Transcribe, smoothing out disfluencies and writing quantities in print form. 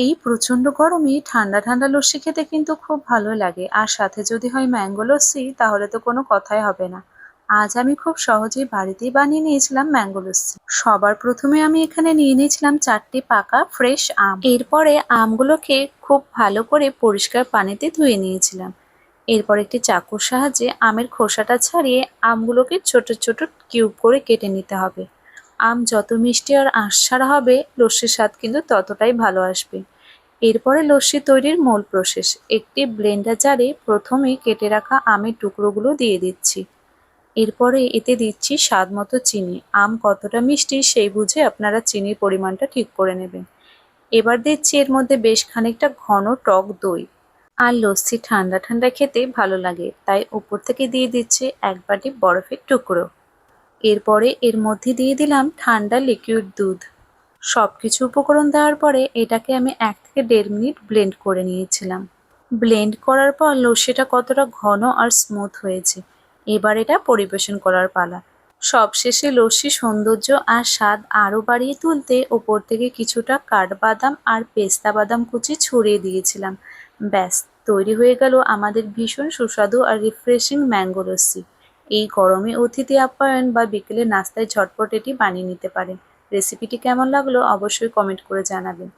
এই প্রচণ্ড গরমে ঠান্ডা ঠান্ডা লস্যি খেতে কিন্তু খুব ভালো লাগে, আর সাথে যদি হয় ম্যাঙ্গো লস্যি তাহলে তো কোনো কথাই হবে না। আজ আমি খুব সহজেই বাড়িতেই বানিয়ে নিয়েছিলাম ম্যাঙ্গো লস্যি। সবার প্রথমে আমি এখানে নিয়ে নিয়েছিলাম 4টি পাকা ফ্রেশ আম। এরপরে আমগুলোকে খুব ভালো করে পরিষ্কার পানিতে ধুয়ে নিয়েছিলাম। এরপর একটি চাকুর সাহায্যে আমের খোসাটা ছাড়িয়ে আমগুলোকে ছোট ছোট কিউব করে কেটে নিতে হবে। আম যত মিষ্টি আর আঁশ ছাড়া হবে, লস্যির স্বাদ কিন্তু ততটাই ভালো আসবে। এরপরে লস্যি তৈরির মূল প্রসেস। একটি ব্লেন্ডার জারে প্রথমে কেটে রাখা আমের টুকরোগুলো দিয়ে দিচ্ছি। এরপরে এতে দিচ্ছি স্বাদ মতো চিনি। আম কতটা মিষ্টি সেই বুঝে আপনারা চিনির পরিমাণটা ঠিক করে নেবেন। এবার দিচ্ছি এর মধ্যে বেশ খানিকটা ঘন টক দই। আর লস্যি ঠান্ডা ঠান্ডা খেতে ভালো লাগে, তাই উপর থেকে দিয়ে দিচ্ছি 1 বাটি বরফের টুকরো। এরপরে এর মধ্যে দিয়ে দিলাম ঠান্ডা লিকুইড দুধ। সবকিছু উপকরণ দেওয়ার পরে এটাকে আমি 1 থেকে 1.5 মিনিট ব্লেন্ড করে নিয়েছিলাম। ব্লেন্ড করার পর লস্যিটা কতটা ঘন আর স্মুথ হয়েছে। এবার এটা পরিবেশন করার পালা। সবশেষে লস্যি সৌন্দর্য আর স্বাদ আরও বাড়িয়ে তুলতে ওপর থেকে কিছুটা কাঠবাদাম আর পেস্তা বাদাম কুচি ছড়িয়ে দিয়েছিলাম। ব্যাস, তৈরি হয়ে গেল আমাদের ভীষণ সুস্বাদু আর রিফ্রেশিং ম্যাঙ্গো লস্যি। এই গরমে অতিথি আপ্যায়ন বা বিকেলে নাস্তায় ঝটপট এটি বানিয়ে নিতে পারেন। রেসিপিটি কেমন লাগলো অবশ্যই কমেন্ট করে জানাবেন।